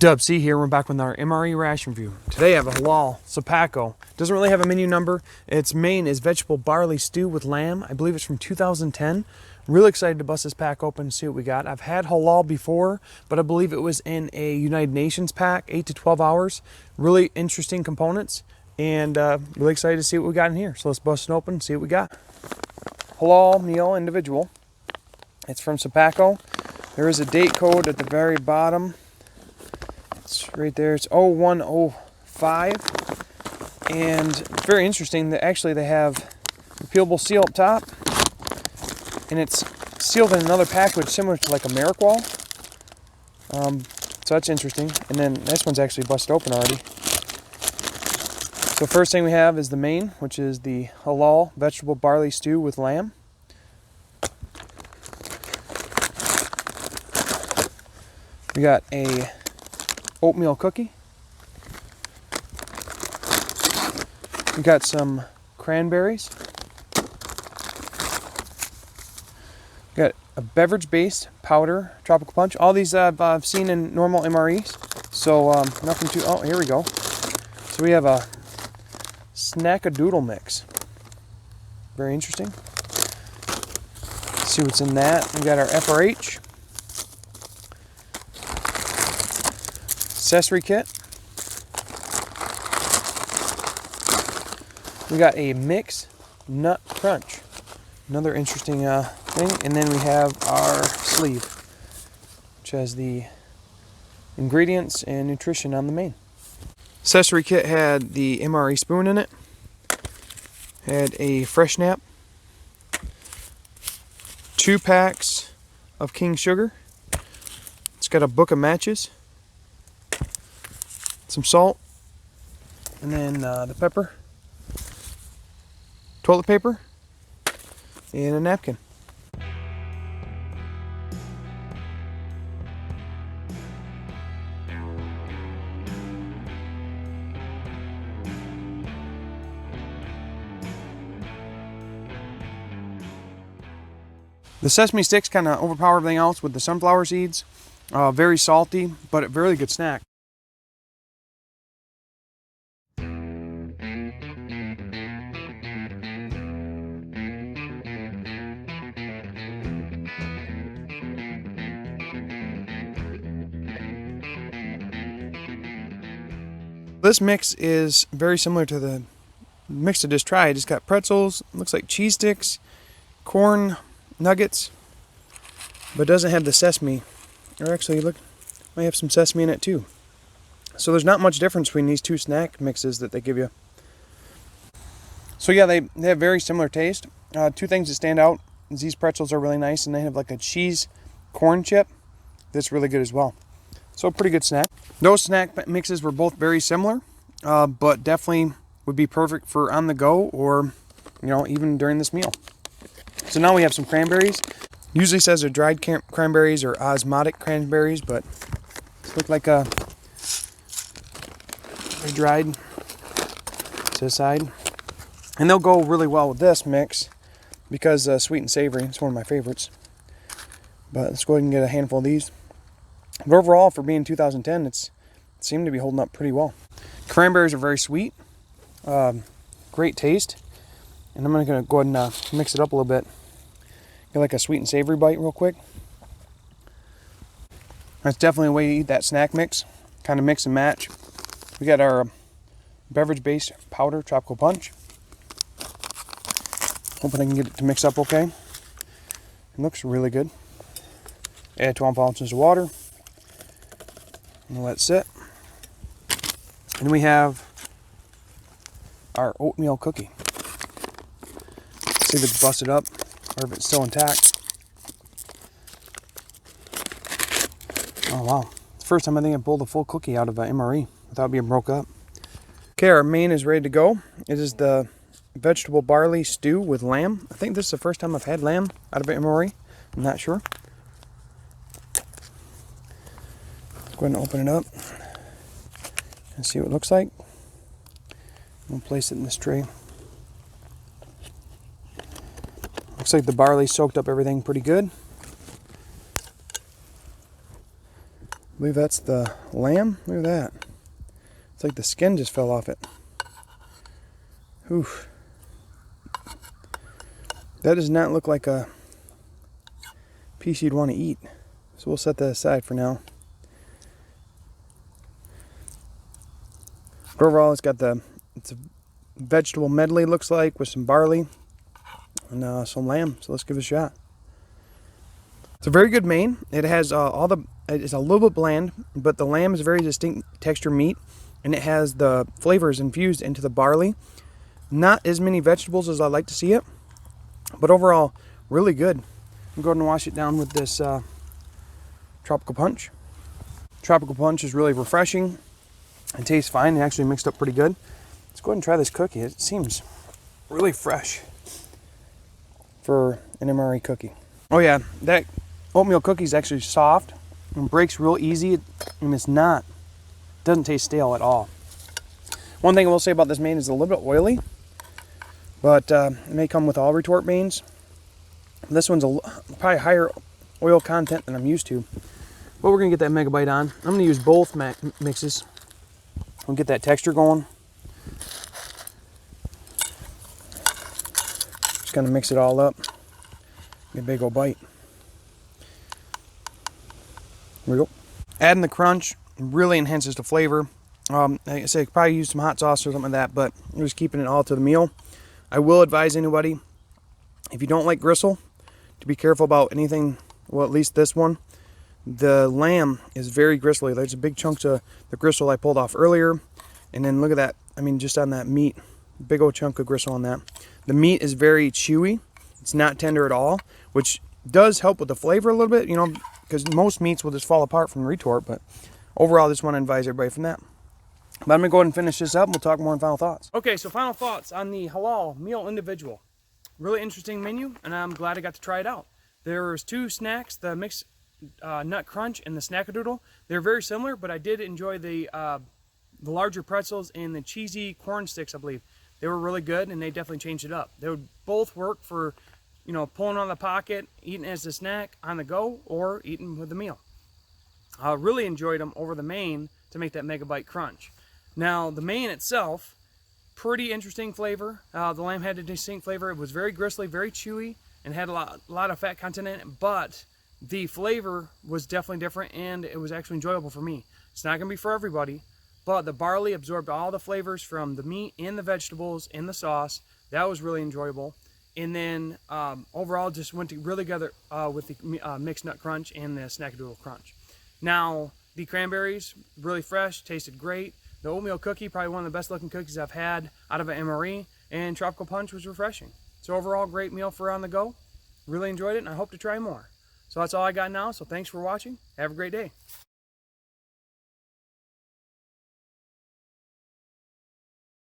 Dub C here. We're back with our MRE ration review. Today I have a Halal Sapaco. Doesn't really have a menu number. Its main is vegetable barley stew with lamb. I believe it's from 2010. Really excited to bust this pack open and see what we got. I've had halal before, but I believe it was in a United Nations pack, 8 to 12 hours. Really interesting components, and really excited to see what we got in here. So let's bust it open and see what we got. Halal Meal Individual. It's from Sapaco. There is a date code at the very bottom. It's right there. It's 0105, and it's very interesting that actually they have a peelable seal up top, and it's sealed in another package similar to like a Miracle. So that's interesting. And then this one's actually busted open already. So first thing we have is the main, which is the halal vegetable barley stew with lamb. We got a oatmeal cookie. We got some cranberries. We got a beverage-based powder tropical punch. All these I've seen in normal MREs, so nothing too. Oh, here we go. So we have a snackadoodle mix. Very interesting. Let's see what's in that. We got our FRH. Accessory kit. We got a mix nut crunch. Another interesting thing. And then we have our sleeve, which has the ingredients and nutrition on the main. Accessory kit had the MRE spoon in it. Had a fresh nap. 2 packs of King Sugar. It's got a book of matches. Some salt, and then the pepper, toilet paper, and a napkin. The sesame sticks kind of overpower everything else with the sunflower seeds. Very salty, but a very good snack. This mix is very similar to the mix I just tried. It's got pretzels, looks like cheese sticks, corn nuggets, but it doesn't have the sesame. Or actually, look, might have some sesame in it too. So there's not much difference between these two snack mixes that they give you. So yeah, they have very similar taste. 2 things that stand out is these pretzels are really nice, and they have like a cheese corn chip that's really good as well. So a pretty good snack. Those snack mixes were both very similar, but definitely would be perfect for on the go or, you know, even during this meal. So now we have some cranberries. Usually says they're dried cranberries or osmotic cranberries, but these look like they're dried to the side. And they'll go really well with this mix because sweet and savory. It's one of my favorites. But let's go ahead and get a handful of these. But overall, for being 2010, it seemed to be holding up pretty well. Cranberries are very sweet, great taste, and I'm going to go ahead and mix it up a little bit. Get like a sweet and savory bite real quick. That's definitely a way to eat that snack mix, kind of mix and match. We got our beverage-based powder tropical punch. Hoping I can get it to mix up okay. It looks really good. Add 12 ounces of water. And let it sit. And we have our oatmeal cookie. Let's see if it's busted up or if it's still intact. Oh wow. It's the first time I think I pulled a full cookie out of an MRE without being broke up. Okay, our main is ready to go. It is the vegetable barley stew with lamb. I think this is the first time I've had lamb out of an MRE. I'm not sure. Go ahead and open it up and see what it looks like. We'll place it in this tray. Looks like the barley soaked up everything pretty good. believe that's the lamb. Look at that. It's like the skin just fell off it. Oof. That does not look like a piece you'd want to eat. So we'll set that aside for now. But overall, it's a vegetable medley, looks like, with some barley and some lamb. So let's give it a shot. It's a very good main. It has it's a little bit bland, but the lamb is a very distinct texture meat, and it has the flavors infused into the barley. Not as many vegetables as I like to see it, but overall, really good. I'm going to wash it down with this Tropical Punch. Tropical Punch is really refreshing. It tastes fine. It actually mixed up pretty good. Let's go ahead and try this cookie. It seems really fresh for an MRE cookie. Oh yeah, that oatmeal cookie is actually soft and breaks real easy, and doesn't taste stale at all. One thing I will say about this main is a little bit oily, but it may come with all retort mains. This one's probably higher oil content than I'm used to. But we're gonna get that megabyte on. I'm gonna use both mixes. We'll get that texture going. Just gonna mix it all up. Get a big old bite. Here we go. Adding the crunch really enhances the flavor. Like I say, probably use some hot sauce or something like that, but I'm just keeping it all to the meal. I will advise anybody, if you don't like gristle, to be careful about anything, well, at least this one. The lamb is very gristly. There's a big chunks of the gristle I pulled off earlier. And then look at that. I mean, just on that meat, big old chunk of gristle on that. The meat is very chewy. It's not tender at all, which does help with the flavor a little bit, you know, because most meats will just fall apart from the retort. But overall, I just want to advise everybody from that. But I'm going to go ahead and finish this up, and we'll talk more on final thoughts. Okay, so final thoughts on the Halal Meal Individual. Really interesting menu, and I'm glad I got to try it out. There was 2 snacks, the mixed nut crunch and the snackadoodle. They're very similar, but I did enjoy the larger pretzels and the cheesy corn sticks, I believe. They were really good, and they definitely changed it up. They would both work for, you know, pulling on the pocket, eating as a snack on the go, or eating with the meal. I really enjoyed them over the main to make that megabyte crunch. Now, the main itself, pretty interesting flavor. The lamb had a distinct flavor. It was very gristly, very chewy, and had a lot of fat content in it, but the flavor was definitely different, and it was actually enjoyable for me. It's not going to be for everybody, but the barley absorbed all the flavors from the meat and the vegetables and the sauce. That was really enjoyable. And then overall, just went really together with the mixed nut crunch and the snackadoodle crunch. Now, the cranberries, really fresh, tasted great. The oatmeal cookie, probably one of the best looking cookies I've had out of an MRE, and Tropical Punch was refreshing. So overall, great meal for on the go. Really enjoyed it, and I hope to try more. So that's all I got now, so thanks for watching. Have a great day.